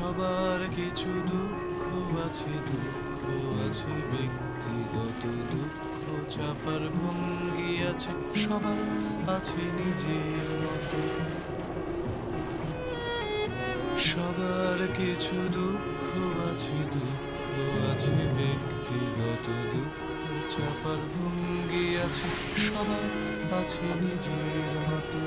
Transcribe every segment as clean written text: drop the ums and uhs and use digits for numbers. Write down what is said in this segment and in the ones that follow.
সবার কিছু দুঃখ আছে, দুঃখ আছে ব্যক্তিগত দুঃখ, চাপার ভঙ্গি আছে, সবার আছে নিজের মতো। সবার কিছু দুঃখ আছে, দুঃখ আছে ব্যক্তিগত দুঃখ, চাপার ভঙ্গি আছে, সবার আছে নিজের মতো।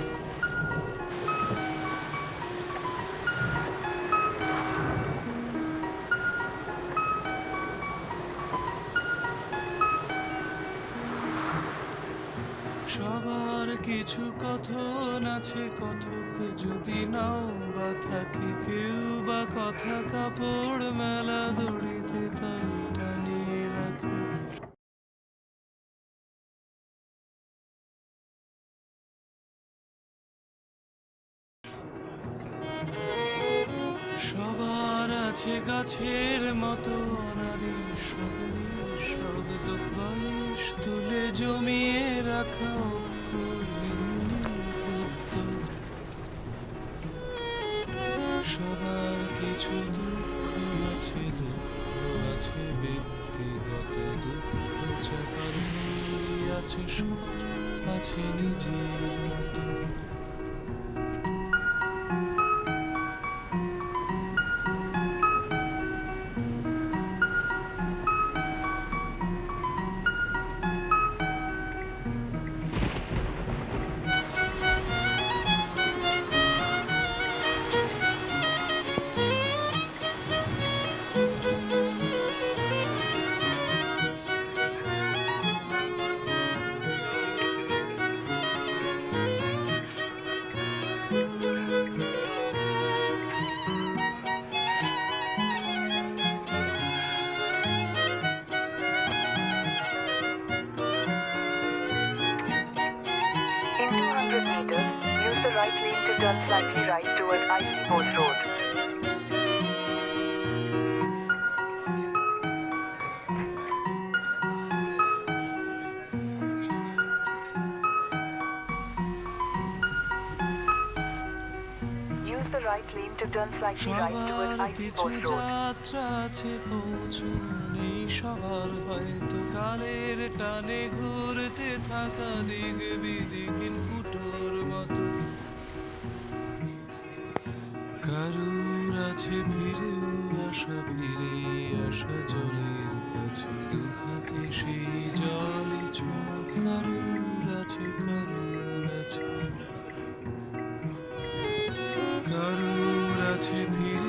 সবার কিছু কথন আছে, কথক যদি নাও বা থাকে, কেউ বা কথা কাপড় মেলা দড়িতে তাই টানিয়ে রাখে। সবার আছে গাছের মতো অনাদি শব্দের শব্দ, বালিশ তুলে জমিয়ে রাখা অক্ষর হিন্দু পদ্য। সবার কিছু দুঃখ আছে, দুঃখ আছে ব্যক্তিগত দুঃখ, চাপার ভঙ্গি আছে, সবার আছে নিজের মতো। In 200 meters, use the right lane to turn slightly right toward IC Bose Road. Use the right lane to turn slightly right toward সবার IC কিছু Bose Road. যাত্রা আছে, পৌঁছানো নেই সবার, হয়তো কালের টানে ঘুরতে থাকা দিক বিদিকিন কুটোর মতো। কারুর আছে ফিরেও আসা, ফিরে আসা জলের কাছে, দুহাতে সেই জলে ছোঁয়া, কারুর আছে, কারুর আছে, কারুর আছে ফিরে